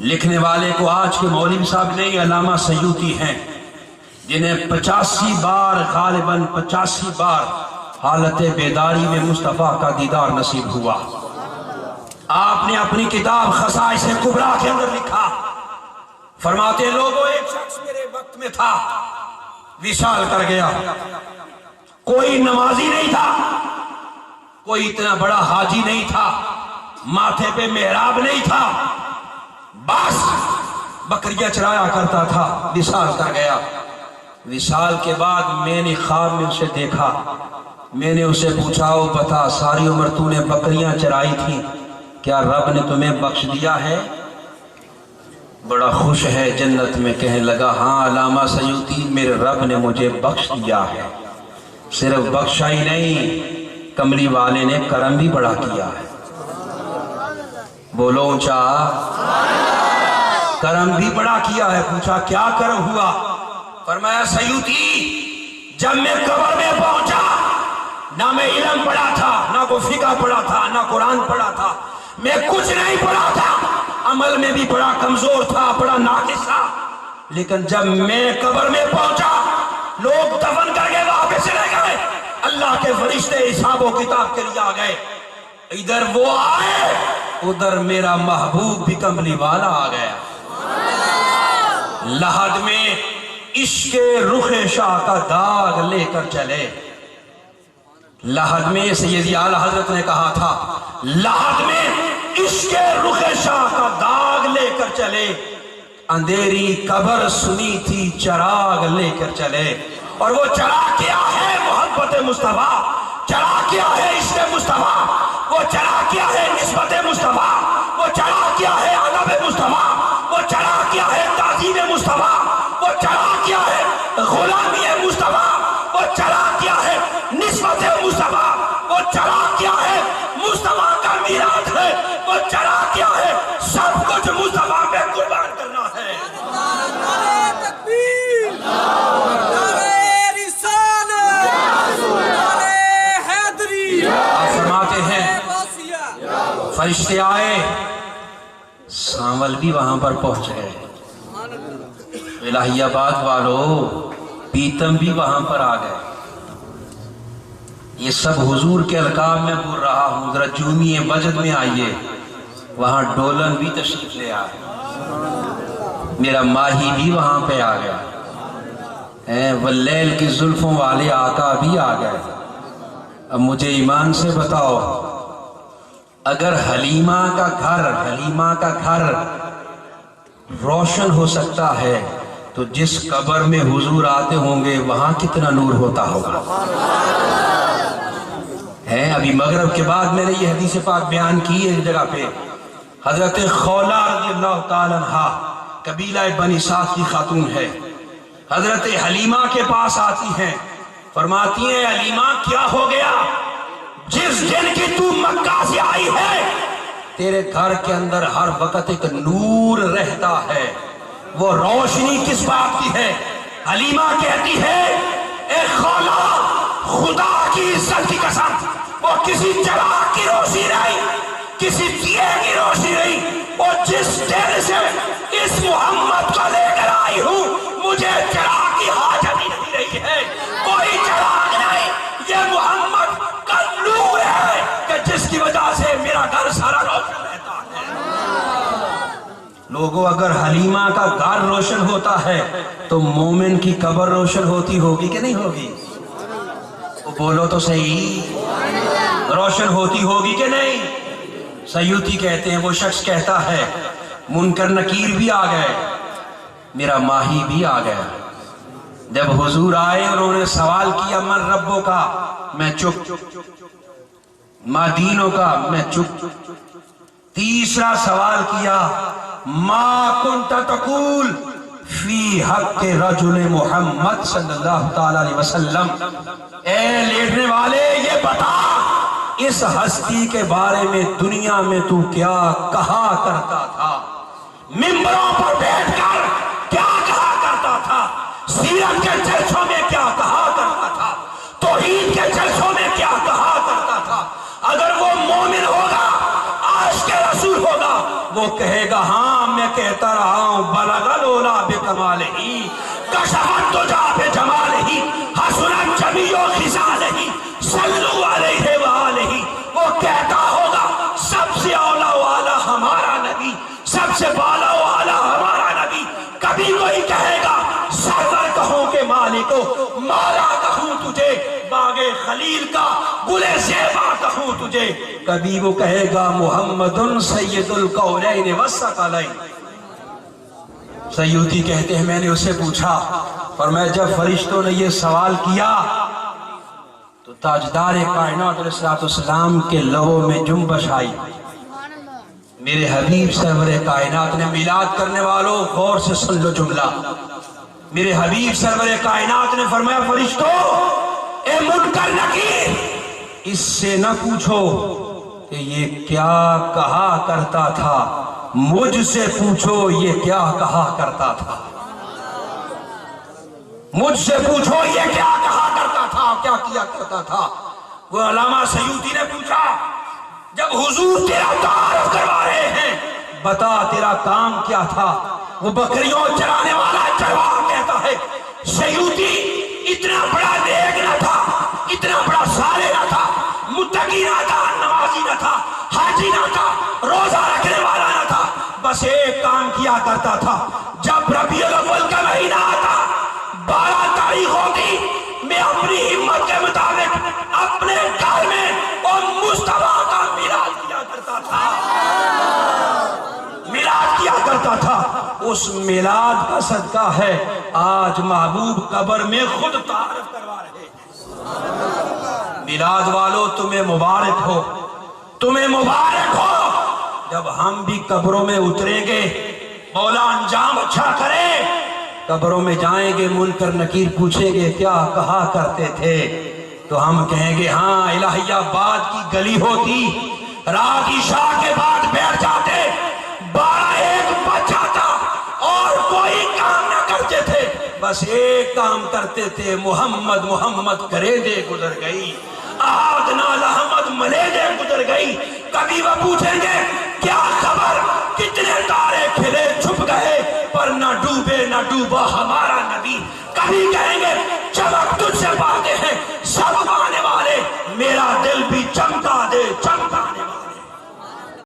لکھنے والے کو آج کے مولوی صاحب نہیں، علامہ سیوطی ہیں، جنہیں 85 بار غالباً 85 بار حالت بیداری میں مصطفیٰ کا دیدار نصیب ہوا۔ آپ نے اپنی کتاب خصائص کبریٰ کے اندر لکھا، فرماتے لوگوں ایک شخص میرے وقت میں تھا، وصال کر گیا، کوئی نمازی نہیں تھا، کوئی اتنا بڑا حاجی نہیں تھا، ماتھے پہ محراب نہیں تھا، بس بکریاں چرایا کرتا تھا، وصال کر گیا۔ وصال کے بعد میں نے خواب میں اسے دیکھا، میں نے اسے پوچھا او بتا ساری عمر تو نے بکریاں چرائی تھی، کیا رب نے تمہیں بخش دیا ہے؟ بڑا خوش ہے جنت میں، کہنے لگا ہاں علامہ سیوطی میرے رب نے مجھے بخش دیا ہے، صرف بخشا ہی نہیں کملی والے نے کرم بھی بڑا کیا ہے۔ بولو اونچا، کرم بھی بڑا کیا ہے۔ پوچھا کیا کرم ہوا؟ فرمایا سیوطی جب میں قبر میں پہنچا، نہ میں علم پڑھا تھا، نہ کوئی فقہ پڑھا تھا، نہ قرآن پڑھا تھا، میں کچھ نہیں پڑھا تھا، عمل میں بھی بڑا کمزور تھا، بڑا ناقص تھا، لیکن جب میں قبر میں پہنچا لوگ دفن کر کے واپس چلے گئے، اللہ کے فرشتے حساب و کتاب کے لیے آ گئے، ادھر وہ آئے ادھر میرا محبوب بھی کملی والا آ گیا۔ لحد میں عشق رخ شاہ کا داغ لے کر چلے، لحد میں سیدی اعلیٰ حضرت نے کہا تھا لحد میں عشق رخ شاہ کا داغ لے کر چلے، اندھیری قبر سنی تھی چراغ لے کر چلے، اور وہ چراغ کیا ہے محبت مصطفیٰ، چراغ کیا ہے عشق مصطفیٰ، وہ چراغ کیا ہے نسبت مصطفیٰ، وہ چراغ کیا ہے ادب مصطفیٰ، وہ چراغ کیا ہے تعظیم مصطفیٰ، وہ چراغ کیا ہے غلامی مصطفیٰ، وہ چراغ کیا ہے نسبت مصطفیٰ، وہ چراغ کیا ہے مصطفیٰ کا میراث ہے، وہ چراغ کیا ہے سب کچھ مصطفیٰ پہ قربان کرنا ہے۔ نعرہ تکبیر، نعرہ رسالت، نعرہ حیدری۔ آپ فرماتے ہیں فرشتے آئے، سانول بھی وہاں پر پہنچ گئے، الہی آباد والو پیتم بھی وہاں پر آ گئے، یہ سب حضور کے القاب میں بول رہا ہوں، ذرا جومیے مسجد میں آئیے، وہاں ڈولن بھی تشریف لے آئے، میرا ماہی بھی وہاں پہ آ گیا، واللیل کی زلفوں والے آقا بھی آ گئے۔ اب مجھے ایمان سے بتاؤ اگر حلیمہ کا گھر روشن ہو سکتا ہے تو جس قبر میں حضور آتے ہوں گے وہاں کتنا نور ہوتا ہوگا؟ ابھی مغرب کے بعد میں نے یہ حدیث پاک بیان کی ہے ایک جگہ پہ، حضرت خولہ رضی اللہ تعالیٰ عنہا قبیلہ بنی سعد کی خاتون ہے، حضرت حلیمہ کے پاس آتی ہیں، فرماتی ہیں حلیمہ کیا ہو گیا؟ جس دن کی تو مکہ سے آئی ہے تیرے گھر کے اندر ہر وقت ایک نور رہتا ہے، وہ روشنی کس بات کی ہے؟ حلیمہ کہتی ہے اے خولہ خدا کی عزت کی قسم وہ کسی چراغ کی روشنی نہیں، کسی دیے کی روشنی نہیں، وہ جس دن سے اس محمد کو لے کر آئی ہوں مجھے چراغ کی حاجت ہی نہیں رہی ہے، کوئی چراغ نہیں، یہ محمد کا نور ہے کہ جس کی وجہ سے میرا گھر سارا روشن رہتا ہے۔ لوگوں اگر حلیمہ کا گھر روشن ہوتا ہے تو مومن کی قبر روشن ہوتی ہوگی کہ نہیں ہوگی؟ وہ بولو تو صحیح، روشن ہوتی ہوگی کہ نہیں؟ سیوطی کہتے ہیں وہ شخص کہتا ہے منکر نکیر بھی آ گئے، میرا ماہی بھی آ گیا، جب حضور آئے انہوں نے سوال کیا من ربوں کا، میں چپ، ما دینوں کا، میں چپ، تیسرا سوال کیا ما کنت تقول فی حق رجل محمد صلی اللہ تعالی علیہ وسلم، اے لیٹنے والے یہ بتا اس ہستی کے بارے میں دنیا میں تو کیا کہا کرتا تھا، ممبروں پر بیٹھ کر کیا کہا کرتا تھا، سیرت کے جلسوں میں کیا کہا کرتا تھا، توحید کے جلسوں میں کیا کہا کرتا تھا؟ اگر وہ مومن ہوگا عاشق رسول ہوگا وہ کہے گا ہاں میں کہتا رہا ہوں بلغل اولا بکمالہی کشفت تجا بجمالہی حسنت جمیع خصالہی صلو علیہ وآلہ. وہ کہتا ہوگا سب سے اولا والا ہمارا نبی، سب سے بالا والا ہمارا نبی. کبھی کوئی کہے گا سرور کہوں کہ مالکو مالا کہوں تجھے، باغ خلیل کا گلے زیبا کہوں تجھے. کبھی وہ کہے گا محمد سید القولین والثقلین. سیوطی کہتے ہیں میں نے اسے پوچھا، اور میں جب فرشتوں نے یہ سوال کیا تو تاجدار کائنات علیہ السلام کے لبوں میں جنبش آئی. میرے حبیب سرور کائنات نے میلاد کرنے والوں غور سے سن لو جملہ. میرے حبیب سرور کائنات نے فرمایا فرشتوں اے منکر نکیر اس سے نہ پوچھو کہ یہ کیا کہا کرتا تھا، مجھ سے پوچھو یہ کیا کہا کرتا تھا. مجھ سے پوچھو یہ کیا کہا کرتا تھا، کیا کیا کرتا تھا. وہ علامہ سیوطی نے پوچھا جب حضور تیرا تعارف کروا رہے ہیں بتا تیرا کام کیا تھا. وہ بکریوں چرانے والا چرواہ کہتا ہے سیوطی اتنا بڑا نیک نہ تھا، اتنا بڑا صالح نہ تھا، متقی نہ تھا، نمازی نہ تھا، حاجی نہ تھا، روزہ رکھنے والا نہ تھا. بس ایک کام کیا کرتا تھا، جب ربیع الاول کا مہینہ آتا 12 تاریخ ہوتی میں اپنی ہمت کے مطابق اپنے گھر میں اور مصطفیٰ کا میلاد کیا کرتا تھا. میلاد کیا کرتا تھا. اس میلاد کا صدقہ ہے آج محبوب قبر میں خود تعارف کروا رہے. میلاد والو تمہیں مبارک ہو، تمہیں مبارک ہو. جب ہم بھی قبروں میں اتریں گے مولا انجام اچھا کرے. قبروں میں جائیں گے منکر نکیر پوچھیں گے کیا کہا کرتے تھے تو ہم کہیں گے ہاں الہیہ آباد کی گلی ہوتی، رات عشاء کے بعد بیٹھ جاتے، 12-1 بج جاتا اور کوئی کام نہ کرتے تھے، بس ایک کام کرتے تھے محمد محمد کرے دے گزر گئی، آہد نال احمد ملے دے گزر گئی. کبھی وہ پوچھیں گے کیا خبر کتنے تارے کھلے چھپ گئے پر نہ ڈوبے نہ ڈوبا ہمارا نبی. کبھی کہیں گے چمک تجھ سے باتیں ہیں سب آنے والے، میرا دل بھی چمکا دے